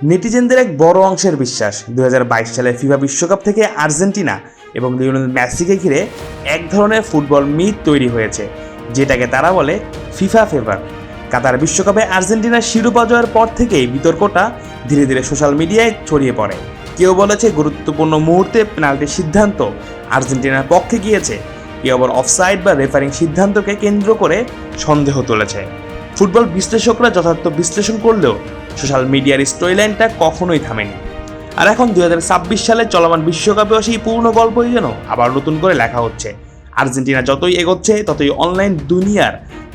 নেটিজেনদের এক বড় অংশের বিশ্বাস 2022 সালের ফিফা বিশ্বকাপ থেকে আর্জেন্টিনা এবং লিওনেল মেসিকে ঘিরে এক ধরনের ফুটবল মিথ তৈরি হয়েছে, যেটাকে তারা বলে ফিফা ফেভার। কাতার বিশ্বকাপে আর্জেন্টিনার শিরোপা জয়ের পর থেকেই বিতর্কটা ধীরে ধীরে সোশ্যাল মিডিয়ায় ছড়িয়ে পড়ে। কেউ বলেছে গুরুত্বপূর্ণ মুহূর্তে পেনাল্টির সিদ্ধান্ত আর্জেন্টিনার পক্ষে গিয়েছে, কেউ আবার অফসাইড বা রেফারিং সিদ্ধান্তকে কেন্দ্র করে সন্দেহ তুলেছে। ফুটবল বিশ্লেষকরা যথার্থ বিশ্লেষণ করলেও সোশ্যাল মিডিয়ার স্টোরিলাইনটা কখনোই থামেনি। আর এখন 2026 সালে চলমান বিশ্বকাপেও সেই পূর্ণ গল্পই যেন আবার নতুন করে লেখা হচ্ছে। আর্জেন্টিনা যতই এগোচ্ছে ততই অনলাইন দুনিয়ার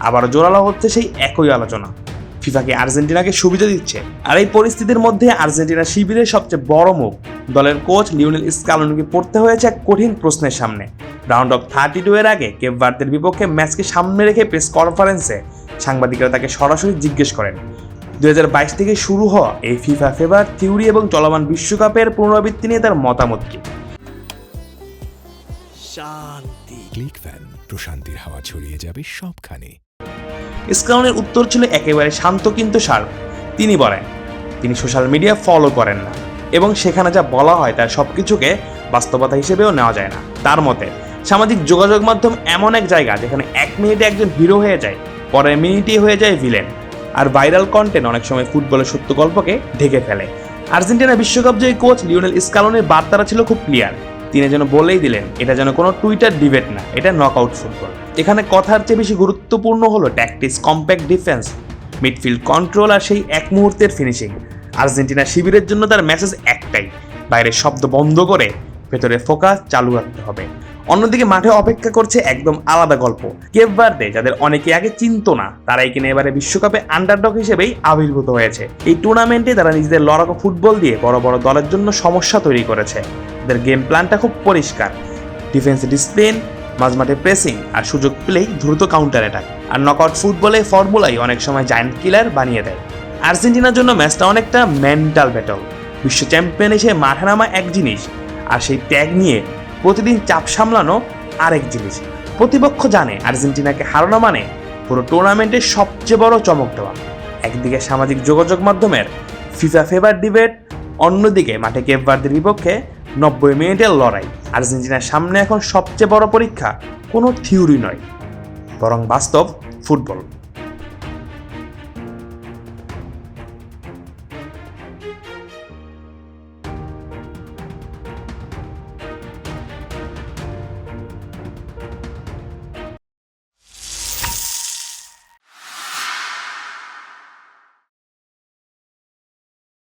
আবার জোরালো হচ্ছে সেই একই আলোচনা, ফিফাকে আর্জেন্টিনাকে সুবিধা দিচ্ছে। আর এই পরিস্থিতির মধ্যে আর্জেন্টিনা শিবিরের সবচেয়ে বড় মুখ দলের কোচ লিওনেল স্কালোনিকে পড়তে হয়েছে এক কঠিন প্রশ্নের সামনে। রাউন্ড অফ 32 এর আগে কেপ ভার্দের বিপক্ষে ম্যাচকে সামনে রেখে প্রেস কনফারেন্সে সাংবাদিকরা তাকে সরাসরি জিজ্ঞেস করেন 2022 থেকে শুরু হওয়া এই ফিফা ফেভার থিওরি এবং চলমান বিশ্বকাপের পুনরাবৃত্তি নিয়ে তার মতামত কি। শান্তি ক্লিক ফ্যান, প্রশান্তির হাওয়া ছড়িয়ে যাবে সবখানে। স্কালোনির উত্তর ছিল একেবারে শান্ত কিন্তু শার্প। তিনি বলেন তিনি সোশ্যাল মিডিয়া ফলো করেন না এবং সেখানে যা বলা হয় তার সবকিছুকে বাস্তবতা হিসেবেও নেওয়া যায় না। তার মতে সামাজিক যোগাযোগ মাধ্যম এমন এক জায়গা যেখানে 1 মিনিটে একজন হিরো হয়ে যায়, পরের মিনিটেই হয়ে যায় ভিলেন। আর ভাইরাল কন্টেন্ট অনেক সময় ফুটবলের সত্য গল্পকে ঢেকে ফেলে। আর্জেন্টিনা বিশ্বকাপ জয়ী কোচ লিওনেল স্কালোনির বার্তাটা ছিল খুব ক্লিয়ার। তিনি যেন বলেই দিলেন এটা যেন কোনো টুইটার ডিবেট না, এটা নকআউট ফুটবল। এখানে কথার চেয়ে বেশি গুরুত্বপূর্ণ হলো tactics, compact defence, midfield control আর সেই এক মুহূর্তের ফিনিশিং। আর্জেন্টিনা শিবিরের জন্য তার মেসেজ একটাই, বাইরের শব্দ বন্ধ করে ভেতরে ফোকাস চালু রাখতে হবে। অন্যদিকে মাঠে অপেক্ষা করছে একদম আলাদা গল্প। কেপ ভার্দে, যাদের অনেকে আগে চিনতো না, তারাই কিনা এবারে বিশ্বকাপে আন্ডারডগ হিসেবেই আবির্ভূত হয়েছে। এই টুর্নামেন্টে তারা নিজেদের লড়াকু ফুটবল দিয়ে বড় বড় দলের জন্য সমস্যা তৈরি করেছে। তাদের গেম প্ল্যানটা খুব পরিষ্কার, ডিফেন্স ডিসিপ্লিন, মাঝমাঠে প্রেসিং আর সুযোগ পেলেই দ্রুত কাউন্টার অ্যাটাক। আর নকআউট ফুটবলে ফর্মুলাই অনেক সময় জায়ান্ট কিলার বানিয়ে দেয়। আর্জেন্টিনার জন্য ম্যাচটা অনেকটা মেন্টাল ব্যাটল। বিশ্ব চ্যাম্পিয়ন এসে মাঠে নামা এক জিনিস, আর সেই ট্যাগ নিয়ে প্রতিদিন চাপ সামলানো আরেক জিনিস। প্রতিপক্ষ জানে আর্জেন্টিনাকে হারানো মানে পুরো টুর্নামেন্টের সবচেয়ে বড় চমক দেওয়া। একদিকে সামাজিক যোগাযোগ মাধ্যমের ফিফা ফেভার ডিবেট, অন্যদিকে মাঠে কেপ ভার্দের বিপক্ষে 90 মিনিটের লড়াই। আর্জেন্টিনার সামনে এখন সবচেয়ে বড় পরীক্ষা কোনো থিওরি নয়, বরং বাস্তব ফুটবল।